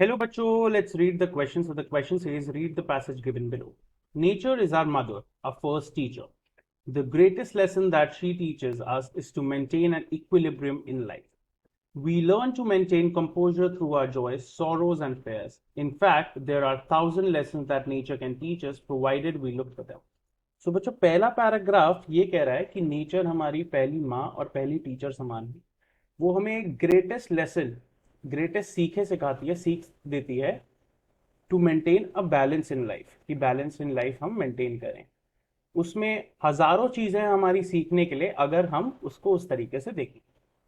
Hello, Bacho. Let's read the question. So the question says, read the passage given below. Nature is our mother, our first teacher. The greatest lesson that she teaches us is to maintain an equilibrium in life. We learn to maintain composure through our joys, sorrows, and fears. In fact, there are 1,000 lessons that nature can teach us, provided we look for them. So बच्चों पहला paragraph ये कह रहा है कि nature हमारी पहली माँ और पहली टीचर समान है। वो हमें ग्रेटेस्ट लेसन, ग्रेटेस्ट सीखे सिखाती है, सीख देती है to maintain a balance in life, कि बैलेंस इन लाइफ हम मेंटेन करें। उसमें हजारों चीजें हैं हमारी सीखने के लिए, अगर हम उसको उस तरीके से देखें।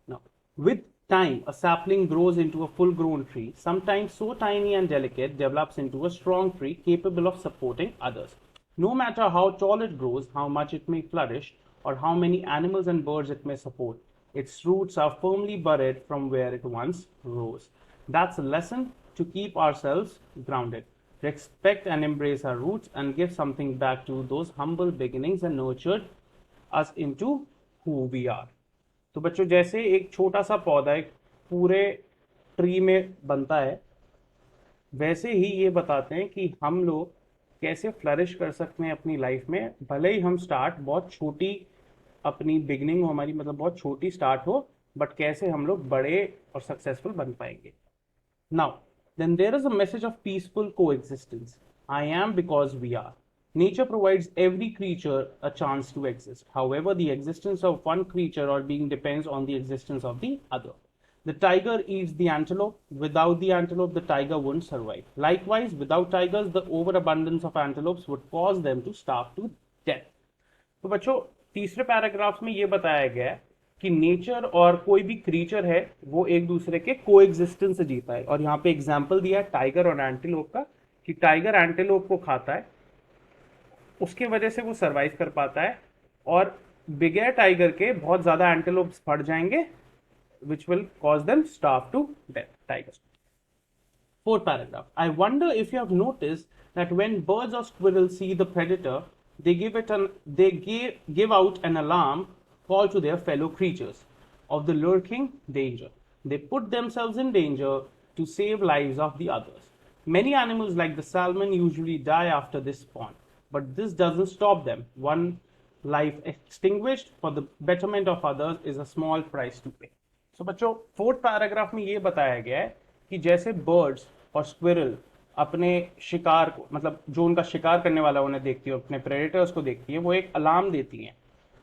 Now, with time, a sapling grows into a full grown tree, sometimes so tiny and delicate, develops into a strong tree capable of supporting others. No matter how tall it grows, how much it may flourish, or how many animals and birds it may support, its roots are firmly buried from where it once rose. That's a lesson to keep ourselves grounded. Respect and embrace our roots and give something back to those humble beginnings and nurtured us into who we are. तो बच्चों जैसे एक छोटा सा पौधा एक पूरे tree में बनता है, वैसे ही ये बताते हैं कि हम लोग कैसे फ्लरिश कर सकते हैं अपनी लाइफ में, भले ही हम स्टार्ट बहुत छोटी, अपनी बिगनिंग हो हमारी, मतलब बहुत छोटी स्टार्ट हो, बट कैसे हम लोग बड़े और सक्सेसफुल बन पाएंगे। Now, then there is a message of peaceful coexistence. I am because we are. Nature provides every creature a chance to exist. However, the existence of one creature or being depends on the existence of the other. The tiger eats the antelope. Without the antelope, the tiger wouldn't survive. Likewise, without tigers, the overabundance of antelopes would cause them to starve to death. तो बच्चों तीसरे paragraph में ये बताया गया है कि nature और कोई भी क्रीचर है वो एक दूसरे के को एग्जिस्टेंस से जीता है। और यहाँ पे एग्जाम्पल दिया है टाइगर और एंटीलोप का, कि टाइगर एंटीलोप को खाता है, उसके वजह से वो सरवाइव कर पाता है, और बिगेर टाइगर के बहुत ज्यादा एंटीलोप्स फट जाएंगे, which will cause them starve to death. Tigers. Fourth paragraph. I wonder if you have noticed that when birds or squirrels see the predator, they give out an alarm call to their fellow creatures of the lurking danger. They put themselves in danger to save lives of the others. Many animals like the salmon usually die after this spawn, but this doesn't stop them. One life extinguished for the betterment of others is a small price to pay. So बच्चों fourth paragraph में ये बताया गया है कि जैसे birds और squirrel अपने शिकार को, मतलब जो उनका शिकार करने वाला उन्हें देखती है, अपने प्रेडेटर्स को देखती है, वो एक अलार्म देती हैं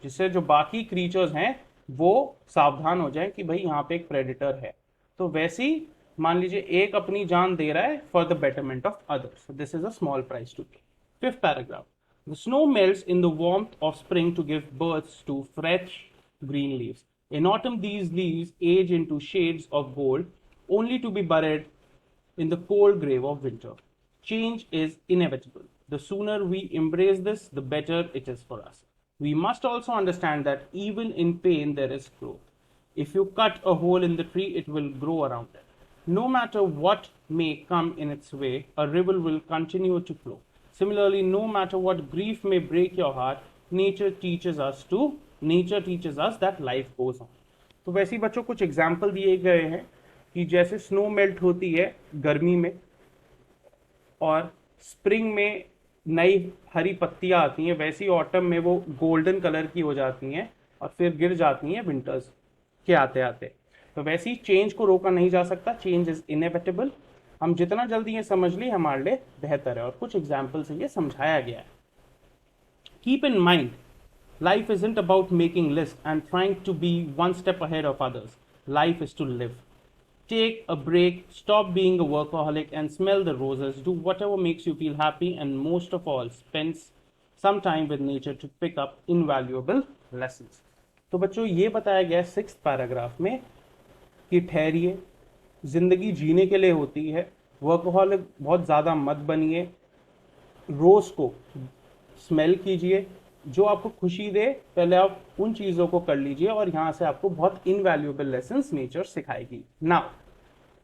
जिससे जो बाकी क्रीचर्स हैं वो सावधान हो जाएं कि भाई यहाँ पे एक प्रेडेटर है। तो वैसे ही मान लीजिए एक अपनी जान दे रहा है for the betterment of others. This is a small price to pay. Fifth paragraph. The snow melts in the warmth of spring to give birth to fresh green leaves. In autumn, these leaves age into shades of gold, only to be buried in the cold grave of winter. Change is inevitable. The sooner we embrace this, the better it is for us. We must also understand that even in pain there is growth. If you cut a hole in the tree, it will grow around it. No matter what may come in its way, a river will continue to flow. Similarly, no matter what grief may break your heart, nature teaches us that life goes on. तो वैसे ही बच्चों कुछ example दिए गए हैं कि जैसे snow melt होती है गर्मी में, और स्प्रिंग में नई हरी पत्तियां आती हैं, वैसे ही ऑटम में वो गोल्डन कलर की हो जाती हैं और फिर गिर जाती हैं विंटर्स के आते आते। तो वैसे ही चेंज को रोका नहीं जा सकता, चेंज इज इनएविटेबल। हम जितना जल्दी ये समझ लें हमारे लिए बेहतर है, और कुछ एग्जाम्पल से ये समझाया गया है। Keep in mind, life isn't about making lists and trying to be one step ahead of others. Life is to live. Take a break, stop being a workaholic, and smell the roses. Do whatever makes you feel happy, and most of all, spend some time with nature to pick up invaluable lessons. तो बच्चों ये बताया गया six paragraph में कि ठहरिए, जिंदगी जीने के लिए होती है, वर्कहॉलिक बहुत ज़्यादा मत बनिए, रोज़ को स्मेल कीजिए, जो आपको खुशी दे पहले आप उन चीज़ों को कर लीजिए, और यहाँ से आपको बहुत इनवैल्यूएबल लेसन्स नेचर सिखाएगी। Now,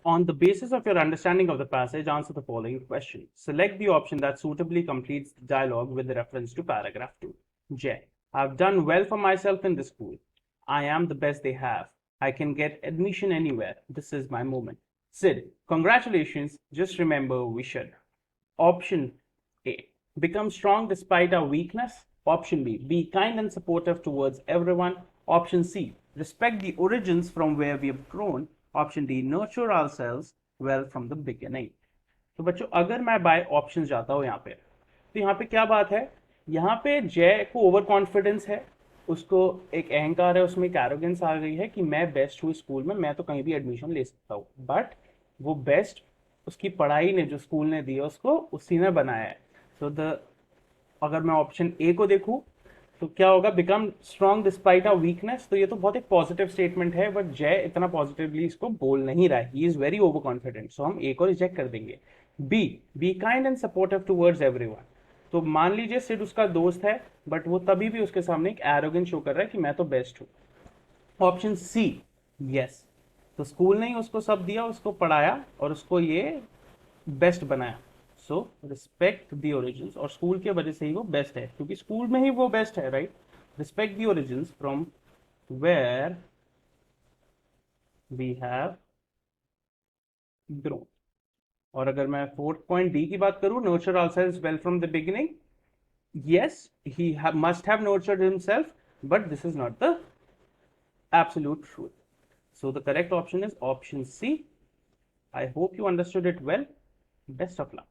on the basis of your understanding of the passage, answer the following question. Select the option that suitably completes the dialogue with reference to paragraph 2. J. I've done well for myself in the school. I am the best they have. I can get admission anywhere. This is my moment. Sid, congratulations. Just remember we should. Option A, become strong despite our weakness. Option B, be kind and supportive towards everyone. Option C, respect the origins from where we have grown. Option D, nurture ourselves well from the beginning. तो बच्चों अगर मैं by option जाता हूँ यहाँ पे, तो यहाँ पे क्या बात है, यहाँ पे जय को ओवर कॉन्फिडेंस है, उसको एक अहंकार है, उसमें एक एरोगेंस आ गई है कि मैं बेस्ट हूँ स्कूल में, मैं तो कहीं भी एडमिशन ले सकता हूँ, बट वो बेस्ट उसकी पढ़ाई ने, जो स्कूल ने दिया उसको, उसी ने बनाया है. सो द अगर मैं ऑप्शन ए को देखूँ तो क्या होगा, become strong despite our weakness. तो ये तो बहुत एक पॉजिटिव स्टेटमेंट है, बट जय इतना पॉजिटिवली इसको बोल नहीं रहा है, he is very over confident, so हम ए को रिजेक्ट कर देंगे. Be kind and supportive towards everyone. तो मान लीजिए सिड उसका दोस्त है, बट वो तभी भी उसके सामने एक एरोगेंस शो कर रहा है कि मैं तो बेस्ट हूँ. ऑप्शन सी, यस, तो स्कूल ने ही उसको सब दिया, उसको पढ़ाया और उसको ये बेस्ट बनाया. सो रिस्पेक्ट द ओरिजिन्स, और स्कूल के वजह से ही वो बेस्ट है, क्योंकि स्कूल में ही वो बेस्ट है, right. Respect the origins from where we have grown. और अगर मैं फोर्थ पॉइंट डी की बात करूं, nurture ourselves well from the beginning. Yes, he must have nurtured himself, but this is not the absolute truth. So the correct option is option C. I hope you understood it well. Best of luck.